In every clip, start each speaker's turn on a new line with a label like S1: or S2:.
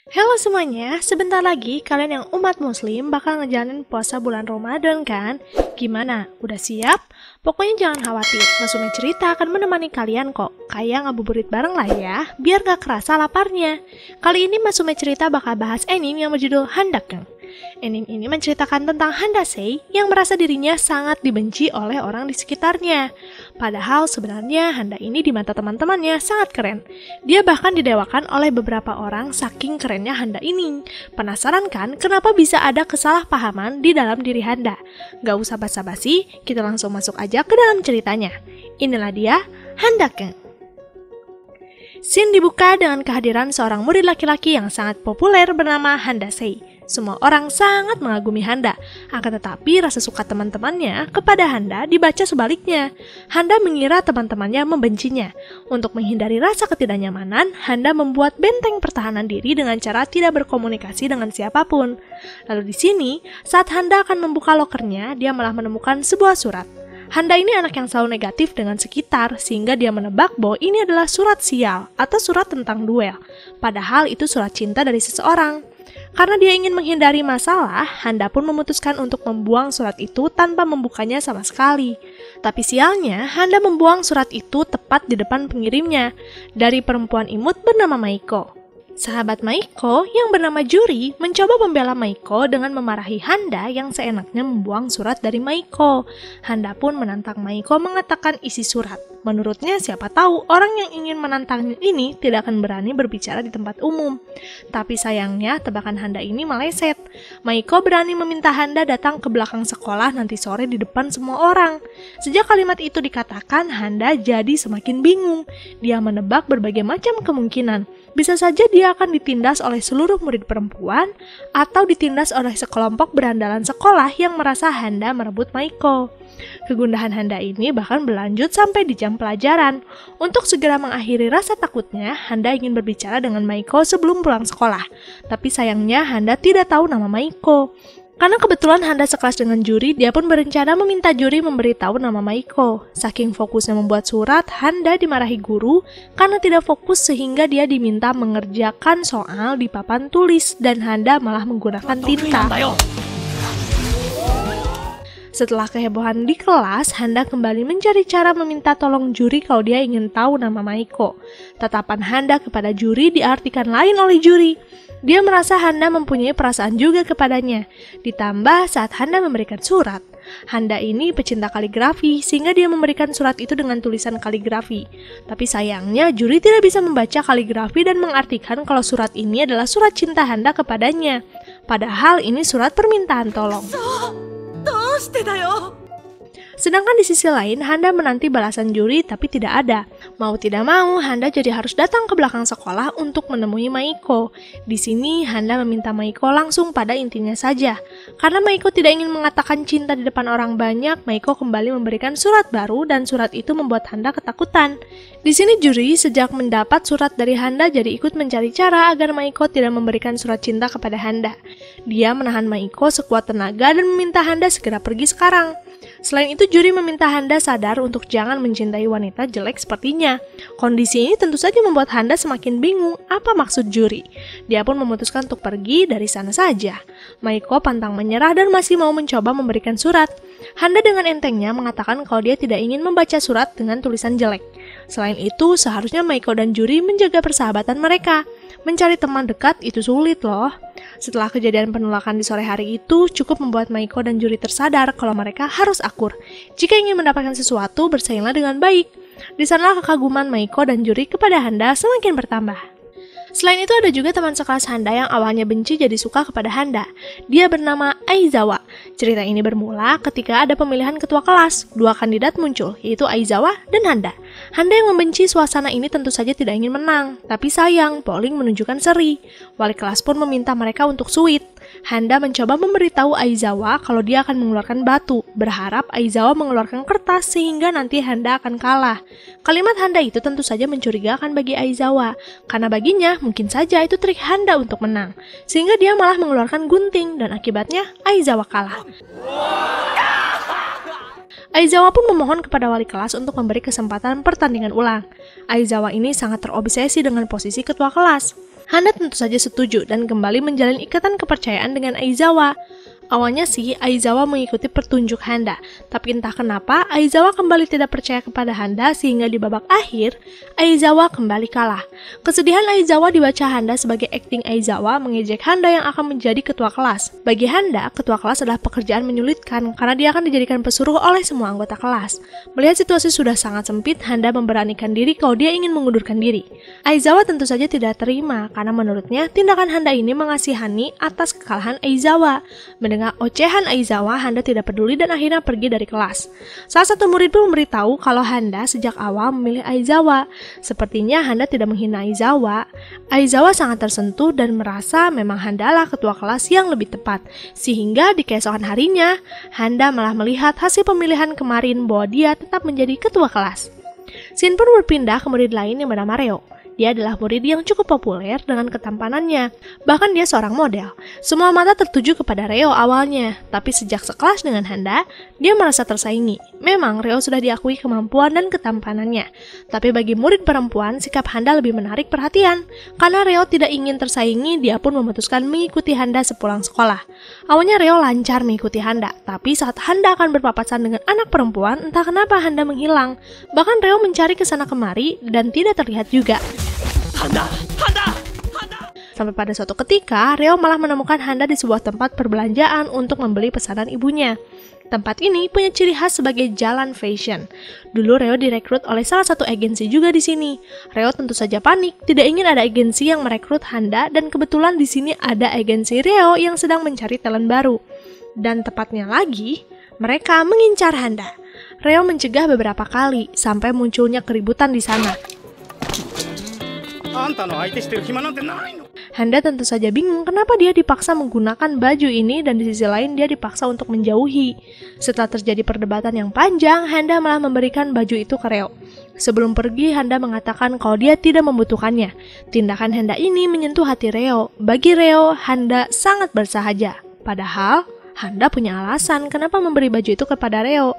S1: Halo semuanya, sebentar lagi kalian yang umat muslim bakal ngejalanin puasa bulan Ramadan kan? Gimana? Udah siap? Pokoknya jangan khawatir, Masume Cerita akan menemani kalian kok. Kayak ngabuburit bareng lah ya, biar gak kerasa laparnya. Kali ini Masume Cerita bakal bahas anime yang berjudul Handakeng. Anime ini menceritakan tentang Handasei yang merasa dirinya sangat dibenci oleh orang di sekitarnya. Padahal sebenarnya Handa ini di mata teman-temannya sangat keren. Dia bahkan didewakan oleh beberapa orang saking kerennya Handa ini. Penasaran kan kenapa bisa ada kesalahpahaman di dalam diri Handa? Gak usah basa-basi, kita langsung masuk aja ke dalam ceritanya. Inilah dia, Handakeng. Scene dibuka dengan kehadiran seorang murid laki-laki yang sangat populer bernama Handasei. Semua orang sangat mengagumi Handa, akan tetapi rasa suka teman-temannya kepada Handa dibaca sebaliknya. Handa mengira teman-temannya membencinya. Untuk menghindari rasa ketidaknyamanan, Handa membuat benteng pertahanan diri dengan cara tidak berkomunikasi dengan siapapun. Lalu di sini, saat Handa akan membuka lokernya, dia malah menemukan sebuah surat. Handa ini anak yang selalu negatif dengan sekitar, sehingga dia menebak bahwa ini adalah surat sial atau surat tentang duel. Padahal itu surat cinta dari seseorang. Karena dia ingin menghindari masalah, Handa pun memutuskan untuk membuang surat itu tanpa membukanya sama sekali. Tapi sialnya, Handa membuang surat itu tepat di depan pengirimnya, dari perempuan imut bernama Maiko. Sahabat Maiko yang bernama Juri mencoba membela Maiko dengan memarahi Handa yang seenaknya membuang surat dari Maiko. Handa pun menantang Maiko mengatakan isi surat. Menurutnya siapa tahu orang yang ingin menantangnya ini tidak akan berani berbicara di tempat umum. Tapi sayangnya tebakan Handa ini meleset. Maiko berani meminta Handa datang ke belakang sekolah nanti sore di depan semua orang. Sejak kalimat itu dikatakan, Handa jadi semakin bingung. Dia menebak berbagai macam kemungkinan. Bisa saja dia akan ditindas oleh seluruh murid perempuan atau ditindas oleh sekelompok berandalan sekolah yang merasa Handa merebut Maiko. Kegundahan Handa ini bahkan berlanjut sampai di jam pelajaran. Untuk segera mengakhiri rasa takutnya, Handa ingin berbicara dengan Maiko sebelum pulang sekolah. Tapi sayangnya Handa tidak tahu nama Maiko. Karena kebetulan Handa sekelas dengan Juri, dia pun berencana meminta Juri memberitahu nama Maiko. Saking fokusnya membuat surat, Handa dimarahi guru karena tidak fokus sehingga dia diminta mengerjakan soal di papan tulis dan Handa malah menggunakan tinta. Setelah kehebohan di kelas, Handa kembali mencari cara meminta tolong Juri kalau dia ingin tahu nama Maiko. Tatapan Handa kepada Juri diartikan lain oleh Juri. Dia merasa Handa mempunyai perasaan juga kepadanya. Ditambah saat Handa memberikan surat. Handa ini pecinta kaligrafi, sehingga dia memberikan surat itu dengan tulisan kaligrafi. Tapi sayangnya Juri tidak bisa membaca kaligrafi dan mengartikan kalau surat ini adalah surat cinta Handa kepadanya. Padahal ini surat permintaan tolong. Sedangkan di sisi lain, Handa menanti balasan Juri tapi tidak ada. Mau tidak mau, Handa jadi harus datang ke belakang sekolah untuk menemui Maiko. Di sini, Handa meminta Maiko langsung pada intinya saja. Karena Maiko tidak ingin mengatakan cinta di depan orang banyak, Maiko kembali memberikan surat baru dan surat itu membuat Handa ketakutan. Di sini Juri sejak mendapat surat dari Handa jadi ikut mencari cara agar Maiko tidak memberikan surat cinta kepada Handa. Dia menahan Maiko sekuat tenaga dan meminta Handa segera pergi sekarang. Selain itu, Juri meminta Handa sadar untuk jangan mencintai wanita jelek sepertinya. Kondisi ini tentu saja membuat Handa semakin bingung apa maksud Juri. Dia pun memutuskan untuk pergi dari sana saja. Maiko pantang menyerah dan masih mau mencoba memberikan surat. Handa dengan entengnya mengatakan kalau dia tidak ingin membaca surat dengan tulisan jelek. Selain itu, seharusnya Maiko dan Juri menjaga persahabatan mereka. Mencari teman dekat itu sulit loh. Setelah kejadian penolakan di sore hari itu, cukup membuat Maiko dan Juri tersadar kalau mereka harus akur. Jika ingin mendapatkan sesuatu, bersainglah dengan baik. Di sanalah kekaguman Maiko dan Juri kepada Handa semakin bertambah. Selain itu ada juga teman sekelas Handa yang awalnya benci jadi suka kepada Handa. Dia bernama Aizawa. Cerita ini bermula ketika ada pemilihan ketua kelas. Dua kandidat muncul, yaitu Aizawa dan Handa. Handa yang membenci suasana ini tentu saja tidak ingin menang. Tapi sayang, polling menunjukkan seri. Wali kelas pun meminta mereka untuk suit. Handa mencoba memberitahu Aizawa kalau dia akan mengeluarkan batu, berharap Aizawa mengeluarkan kertas sehingga nanti Handa akan kalah. Kalimat Handa itu tentu saja mencurigakan bagi Aizawa, karena baginya mungkin saja itu trik Handa untuk menang, sehingga dia malah mengeluarkan gunting dan akibatnya Aizawa kalah. Aizawa pun memohon kepada wali kelas untuk memberi kesempatan pertandingan ulang. Aizawa ini sangat terobsesi dengan posisi ketua kelas. Handa tentu saja setuju dan kembali menjalin ikatan kepercayaan dengan Aizawa. Awalnya sih, Aizawa mengikuti petunjuk Handa, tapi entah kenapa Aizawa kembali tidak percaya kepada Handa sehingga di babak akhir, Aizawa kembali kalah. Kesedihan Aizawa dibaca Handa sebagai akting Aizawa mengejek Handa yang akan menjadi ketua kelas. Bagi Handa, ketua kelas adalah pekerjaan menyulitkan karena dia akan dijadikan pesuruh oleh semua anggota kelas. Melihat situasi sudah sangat sempit, Handa memberanikan diri kalau dia ingin mengundurkan diri. Aizawa tentu saja tidak terima karena menurutnya tindakan Handa ini mengasihani atas kekalahan Aizawa. Dengan ocehan Aizawa, Handa tidak peduli dan akhirnya pergi dari kelas. Salah satu murid pun memberitahu kalau Handa sejak awal memilih Aizawa. Sepertinya Handa tidak menghina Aizawa. Aizawa sangat tersentuh dan merasa memang Handa lah ketua kelas yang lebih tepat. Sehingga di keesokan harinya, Handa malah melihat hasil pemilihan kemarin bahwa dia tetap menjadi ketua kelas. Shin pun berpindah ke murid lain yang bernama Reo. Dia adalah murid yang cukup populer dengan ketampanannya. Bahkan dia seorang model. Semua mata tertuju kepada Reo awalnya, tapi sejak sekelas dengan Handa, dia merasa tersaingi. Memang Reo sudah diakui kemampuan dan ketampanannya. Tapi bagi murid perempuan, sikap Handa lebih menarik perhatian. Karena Reo tidak ingin tersaingi, dia pun memutuskan mengikuti Handa sepulang sekolah. Awalnya Reo lancar mengikuti Handa, tapi saat Handa akan berpapasan dengan anak perempuan, entah kenapa Handa menghilang. Bahkan Reo mencari kesana kemari dan tidak terlihat juga. Handa! Sampai pada suatu ketika, Reo malah menemukan Handa di sebuah tempat perbelanjaan untuk membeli pesanan ibunya. Tempat ini punya ciri khas sebagai jalan fashion. Dulu Reo direkrut oleh salah satu agensi juga di sini. Reo tentu saja panik, tidak ingin ada agensi yang merekrut Handa dan kebetulan di sini ada agensi Reo yang sedang mencari talent baru. Dan tepatnya lagi, mereka mengincar Handa. Reo mencegah beberapa kali sampai munculnya keributan di sana. Handa tentu saja bingung kenapa dia dipaksa menggunakan baju ini dan di sisi lain dia dipaksa untuk menjauhi. Setelah terjadi perdebatan yang panjang, Handa malah memberikan baju itu ke Reo. Sebelum pergi, Handa mengatakan kalau dia tidak membutuhkannya. Tindakan Handa ini menyentuh hati Reo. Bagi Reo, Handa sangat bersahaja. Padahal, Handa punya alasan kenapa memberi baju itu kepada Reo.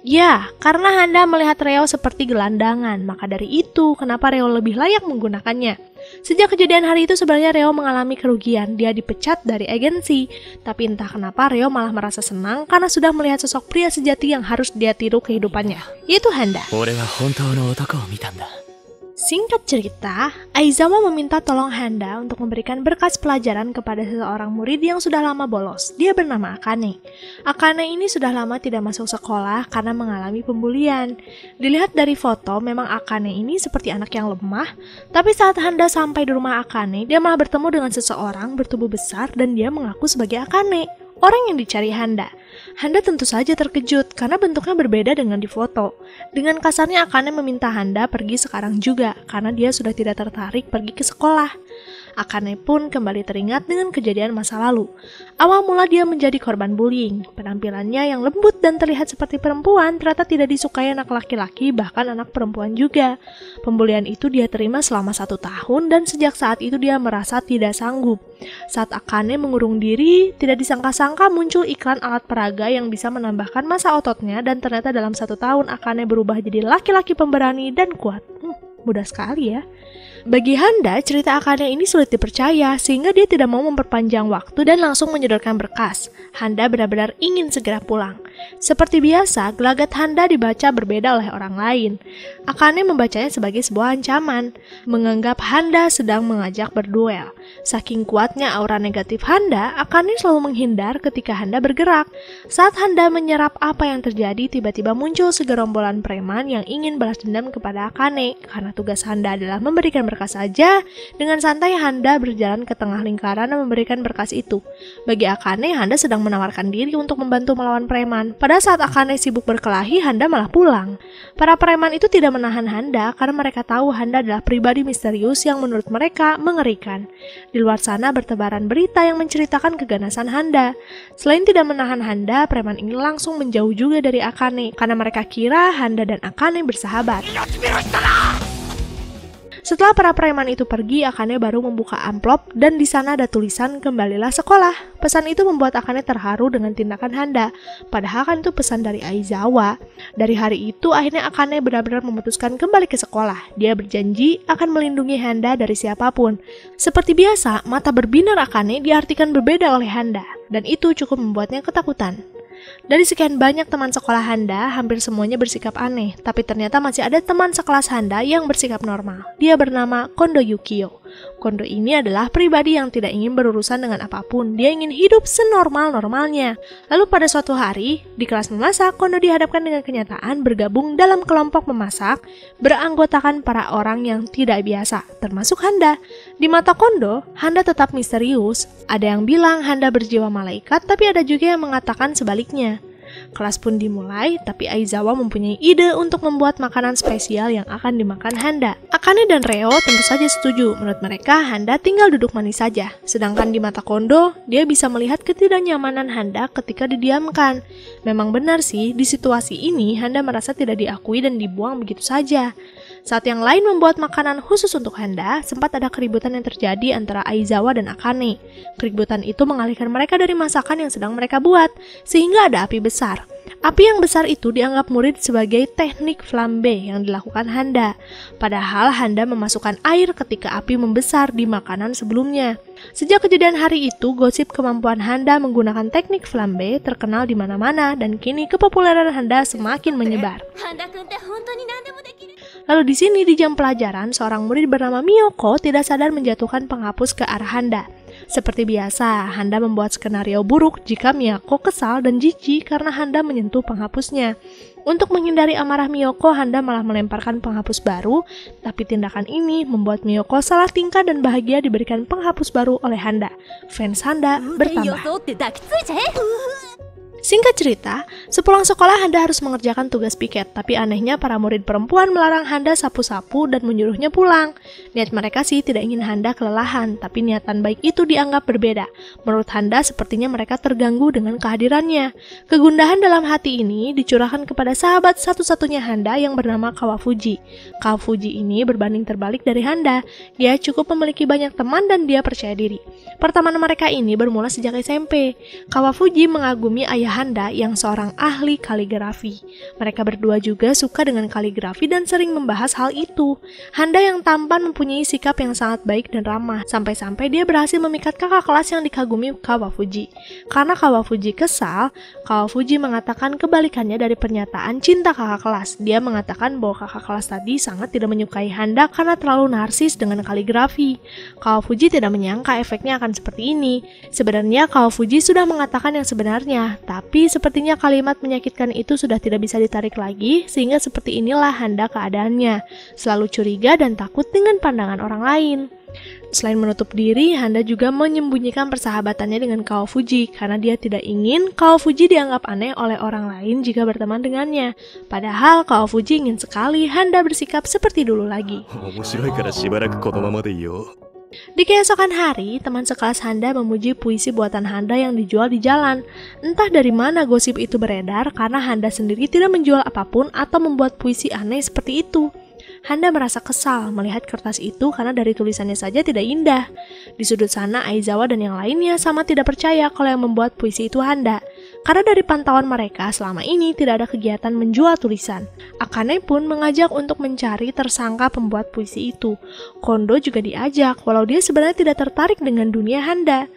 S1: Ya, karena Handa melihat Reo seperti gelandangan, maka dari itu kenapa Reo lebih layak menggunakannya. Sejak kejadian hari itu sebenarnya Reo mengalami kerugian, dia dipecat dari agensi. Tapi entah kenapa Reo malah merasa senang karena sudah melihat sosok pria sejati yang harus dia tiru kehidupannya, yaitu Handa. Singkat cerita, Aizawa meminta tolong Handa untuk memberikan berkas pelajaran kepada seseorang murid yang sudah lama bolos. Dia bernama Akane. Akane ini sudah lama tidak masuk sekolah karena mengalami pembulian. Dilihat dari foto, memang Akane ini seperti anak yang lemah, tapi saat Handa sampai di rumah Akane, dia malah bertemu dengan seseorang bertubuh besar dan dia mengaku sebagai Akane, orang yang dicari Handa. Handa tentu saja terkejut karena bentuknya berbeda dengan di foto. Dengan kasarnya Akane meminta Handa pergi sekarang juga karena dia sudah tidak tertarik pergi ke sekolah. Akane pun kembali teringat dengan kejadian masa lalu. Awal mula dia menjadi korban bullying. Penampilannya yang lembut dan terlihat seperti perempuan ternyata tidak disukai anak laki-laki, bahkan anak perempuan juga. Pembulian itu dia terima selama 1 tahun dan sejak saat itu dia merasa tidak sanggup. Saat Akane mengurung diri, tidak disangka-sangka muncul iklan alat peraga yang bisa menambahkan massa ototnya dan ternyata dalam 1 tahun Akane berubah jadi laki-laki pemberani dan kuat. Mudah sekali ya. Bagi Handa, cerita Akane ini sulit dipercaya sehingga dia tidak mau memperpanjang waktu dan langsung menyodorkan berkas. Handa benar-benar ingin segera pulang. Seperti biasa, gelagat Handa dibaca berbeda oleh orang lain. Akane membacanya sebagai sebuah ancaman, menganggap Handa sedang mengajak berduel. Saking kuatnya aura negatif Handa, Akane selalu menghindar ketika Handa bergerak. Saat Handa menyerap apa yang terjadi, tiba-tiba muncul segerombolan preman yang ingin balas dendam kepada Akane. Karena tugas Handa adalah memberikan berkas saja, dengan santai Handa berjalan ke tengah lingkaran dan memberikan berkas itu. Bagi Akane, Handa sedang menawarkan diri untuk membantu melawan preman. Pada saat Akane sibuk berkelahi, Handa malah pulang. Para preman itu tidak menahan Handa karena mereka tahu Handa adalah pribadi misterius yang menurut mereka mengerikan. Di luar sana bertebaran berita yang menceritakan keganasan Handa. Selain tidak menahan Handa, preman ini langsung menjauh juga dari Akane karena mereka kira Handa dan Akane bersahabat. Setelah para preman itu pergi, Akane baru membuka amplop dan di sana ada tulisan "Kembalilah sekolah". Pesan itu membuat Akane terharu dengan tindakan Handa. Padahal kan itu pesan dari Aizawa. Dari hari itu akhirnya Akane benar-benar memutuskan kembali ke sekolah. Dia berjanji akan melindungi Handa dari siapapun. Seperti biasa, mata berbinar Akane diartikan berbeda oleh Handa dan itu cukup membuatnya ketakutan. Dari sekian banyak teman sekolah Handa, hampir semuanya bersikap aneh, tapi ternyata masih ada teman sekelas Handa yang bersikap normal. Dia bernama Kondo Yukio. Kondo ini adalah pribadi yang tidak ingin berurusan dengan apapun, dia ingin hidup senormal-normalnya. Lalu pada suatu hari, di kelas memasak, Kondo dihadapkan dengan kenyataan bergabung dalam kelompok memasak, beranggotakan para orang yang tidak biasa, termasuk Handa. Di mata Kondo, Handa tetap misterius. Ada yang bilang Handa berjiwa malaikat, tapi ada juga yang mengatakan sebaliknya. Kelas pun dimulai, tapi Aizawa mempunyai ide untuk membuat makanan spesial yang akan dimakan Handa. Akane dan Reo tentu saja setuju. Menurut mereka, Handa tinggal duduk manis saja. Sedangkan di mata Kondo, dia bisa melihat ketidaknyamanan Handa ketika didiamkan. Memang benar sih, di situasi ini Handa merasa tidak diakui dan dibuang begitu saja. Saat yang lain membuat makanan khusus untuk Handa, sempat ada keributan yang terjadi antara Aizawa dan Akane. Keributan itu mengalihkan mereka dari masakan yang sedang mereka buat, sehingga ada api besar. Api yang besar itu dianggap murid sebagai teknik flambe yang dilakukan Handa. Padahal Handa memasukkan air ketika api membesar di makanan sebelumnya. Sejak kejadian hari itu, gosip kemampuan Handa menggunakan teknik flambe terkenal di mana-mana dan kini kepopuleran Handa semakin menyebar. Lalu di sini di jam pelajaran, seorang murid bernama Miyoko tidak sadar menjatuhkan penghapus ke arah Handa. Seperti biasa, Handa membuat skenario buruk jika Miyoko kesal dan jijik karena Handa menyentuh penghapusnya. Untuk menghindari amarah Miyoko, Handa malah melemparkan penghapus baru, tapi tindakan ini membuat Miyoko salah tingkah dan bahagia diberikan penghapus baru oleh Handa. Fans Handa bertambah. Singkat cerita, sepulang sekolah Handa harus mengerjakan tugas piket, tapi anehnya para murid perempuan melarang Handa sapu-sapu dan menyuruhnya pulang. Niat mereka sih tidak ingin Handa kelelahan, tapi niatan baik itu dianggap berbeda. Menurut Handa, sepertinya mereka terganggu dengan kehadirannya. Kegundahan dalam hati ini dicurahkan kepada sahabat satu-satunya Handa yang bernama Kawafuji. Kawafuji ini berbanding terbalik dari Handa. Dia cukup memiliki banyak teman dan dia percaya diri. Pertemanan mereka ini bermula sejak SMP. Kawafuji mengagumi ayah Handa yang seorang ahli kaligrafi. Mereka berdua juga suka dengan kaligrafi dan sering membahas hal itu. Handa yang tampan mempunyai sikap yang sangat baik dan ramah, sampai-sampai dia berhasil memikat kakak kelas yang dikagumi Kawafuji. Karena Kawafuji kesal, Kawafuji mengatakan kebalikannya dari pernyataan cinta kakak kelas. Dia mengatakan bahwa kakak kelas tadi sangat tidak menyukai Handa karena terlalu narsis dengan kaligrafi. Kawafuji tidak menyangka efeknya akan seperti ini. Sebenarnya Kawafuji sudah mengatakan yang sebenarnya, tapi sepertinya kalimat menyakitkan itu sudah tidak bisa ditarik lagi, sehingga seperti inilah Handa keadaannya, selalu curiga dan takut dengan pandangan orang lain. Selain menutup diri, Handa juga menyembunyikan persahabatannya dengan Kawafuji karena dia tidak ingin Kawafuji dianggap aneh oleh orang lain jika berteman dengannya. Padahal Kawafuji ingin sekali Handa bersikap seperti dulu lagi. Di keesokan hari, teman sekelas Handa memuji puisi buatan Handa yang dijual di jalan. Entah dari mana gosip itu beredar karena Handa sendiri tidak menjual apapun atau membuat puisi aneh seperti itu. Handa merasa kesal melihat kertas itu karena dari tulisannya saja tidak indah. Di sudut sana, Aizawa dan yang lainnya sama tidak percaya kalau yang membuat puisi itu Handa. Karena dari pantauan mereka selama ini tidak ada kegiatan menjual tulisan. Akane pun mengajak untuk mencari tersangka pembuat puisi itu. Kondo juga diajak walau dia sebenarnya tidak tertarik dengan dunia Handa.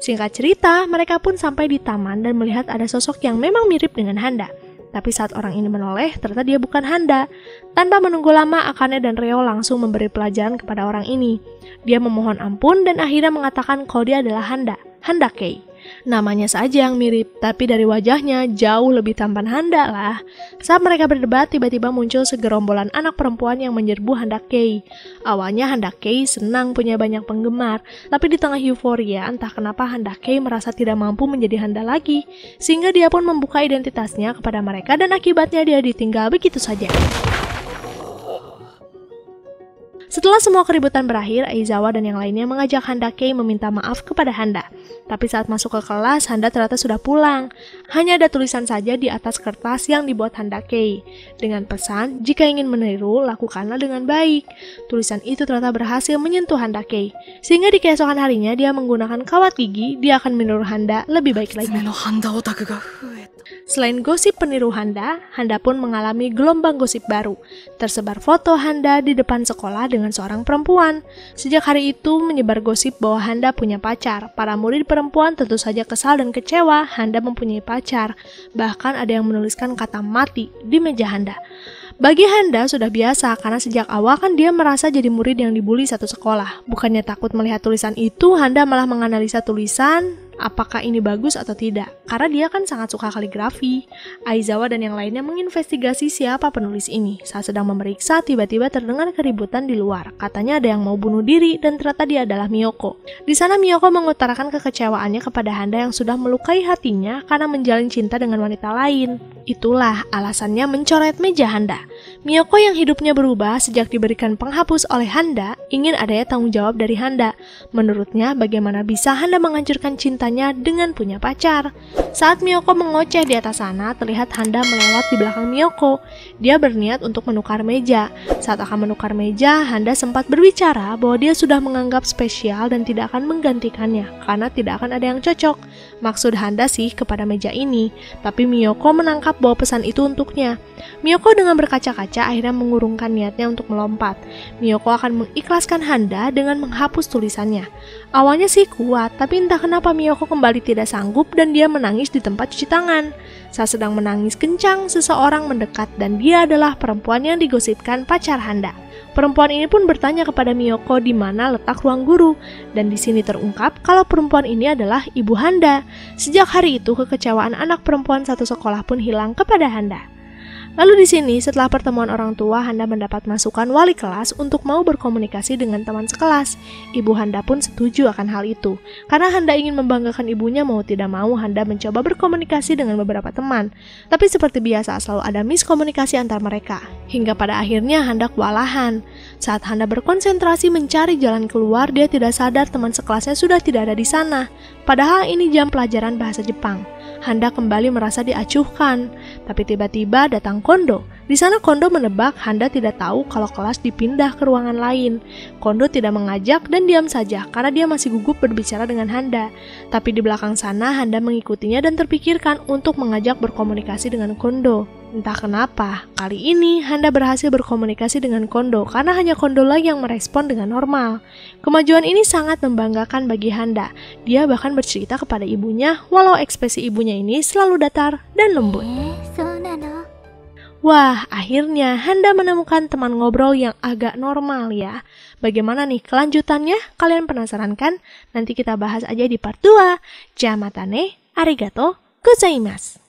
S1: Singkat cerita, mereka pun sampai di taman dan melihat ada sosok yang memang mirip dengan Handa. Tapi saat orang ini menoleh, ternyata dia bukan Handa. Tanpa menunggu lama, Akane dan Reo langsung memberi pelajaran kepada orang ini. Dia memohon ampun dan akhirnya mengatakan kalau dia adalah Handa, Handa Kei. Namanya saja yang mirip, tapi dari wajahnya jauh lebih tampan Handa lah. Saat mereka berdebat, tiba-tiba muncul segerombolan anak perempuan yang menyerbu Handa Kei. Awalnya Handa Kei senang punya banyak penggemar, tapi di tengah euforia, entah kenapa Handa Kei merasa tidak mampu menjadi Handa lagi, sehingga dia pun membuka identitasnya kepada mereka dan akibatnya dia ditinggal begitu saja. Setelah semua keributan berakhir, Aizawa dan yang lainnya mengajak Handake meminta maaf kepada Handa. Tapi saat masuk ke kelas, Handa ternyata sudah pulang. Hanya ada tulisan saja di atas kertas yang dibuat Handake. Dengan pesan, jika ingin meniru, lakukanlah dengan baik. Tulisan itu ternyata berhasil menyentuh Handake. Sehingga di keesokan harinya dia menggunakan kawat gigi, dia akan meniru Handa lebih baik lagi. Selain gosip peniru Handa, Handa pun mengalami gelombang gosip baru. Tersebar foto Handa di depan sekolah dengan seorang perempuan. Sejak hari itu menyebar gosip bahwa Handa punya pacar. Para murid perempuan tentu saja kesal dan kecewa Handa mempunyai pacar. Bahkan ada yang menuliskan kata mati di meja Handa. Bagi Handa sudah biasa karena sejak awal kan dia merasa jadi murid yang dibully satu sekolah. Bukannya takut melihat tulisan itu, Handa malah menganalisa tulisan apakah ini bagus atau tidak. Karena dia kan sangat suka kaligrafi. Aizawa dan yang lainnya menginvestigasi siapa penulis ini. Saat sedang memeriksa, tiba-tiba terdengar keributan di luar. Katanya ada yang mau bunuh diri dan ternyata dia adalah Miyoko. Di sana Miyoko mengutarakan kekecewaannya kepada Handa yang sudah melukai hatinya karena menjalin cinta dengan wanita lain. Itulah alasannya mencoret meja Handa. Miyoko yang hidupnya berubah sejak diberikan penghapus oleh Handa, ingin adanya tanggung jawab dari Handa. Menurutnya, bagaimana bisa Handa menghancurkan cintanya dengan punya pacar? Saat Miyoko mengoceh di atas sana, terlihat Handa melewat di belakang Miyoko. Dia berniat untuk menukar meja. Saat akan menukar meja, Handa sempat berbicara bahwa dia sudah menganggap spesial dan tidak akan menggantikannya, karena tidak akan ada yang cocok. Maksud Handa sih kepada meja ini, tapi Miyoko menangkap bahwa pesan itu untuknya. Miyoko dengan berkaca-kaca akhirnya mengurungkan niatnya untuk melompat. Miyoko akan mengikhlaskan Handa dengan menghapus tulisannya. Awalnya sih kuat, tapi entah kenapa Miyoko kembali tidak sanggup dan dia menangis di tempat cuci tangan. Saat sedang menangis kencang, seseorang mendekat dan dia adalah perempuan yang digosipkan pacar Handa. Perempuan ini pun bertanya kepada Miyoko di mana letak ruang guru, dan di sini terungkap kalau perempuan ini adalah ibu Handa. Sejak hari itu, kekecewaan anak perempuan satu sekolah pun hilang kepada Handa. Lalu di sini, setelah pertemuan orang tua, Handa mendapat masukan wali kelas untuk mau berkomunikasi dengan teman sekelas. Ibu Handa pun setuju akan hal itu. Karena Handa ingin membanggakan ibunya, mau tidak mau Handa mencoba berkomunikasi dengan beberapa teman. Tapi seperti biasa, selalu ada miskomunikasi antar mereka. Hingga pada akhirnya Handa kewalahan. Saat Handa berkonsentrasi mencari jalan keluar, dia tidak sadar teman sekelasnya sudah tidak ada di sana. Padahal ini jam pelajaran bahasa Jepang. Handa kembali merasa diacuhkan, tapi tiba-tiba datang Kondo. Di sana Kondo menebak Handa tidak tahu kalau kelas dipindah ke ruangan lain. Kondo tidak mengajak dan diam saja karena dia masih gugup berbicara dengan Handa. Tapi di belakang sana Handa mengikutinya dan terpikirkan untuk mengajak berkomunikasi dengan Kondo. Entah kenapa, kali ini Handa berhasil berkomunikasi dengan Kondo karena hanya Kondo lah yang merespon dengan normal. Kemajuan ini sangat membanggakan bagi Handa. Dia bahkan bercerita kepada ibunya walau ekspresi ibunya ini selalu datar dan lembut. Wah, akhirnya Handa menemukan teman ngobrol yang agak normal ya. Bagaimana nih kelanjutannya? Kalian penasaran kan? Nanti kita bahas aja di part 2. Jamatane, arigato gozaimasu.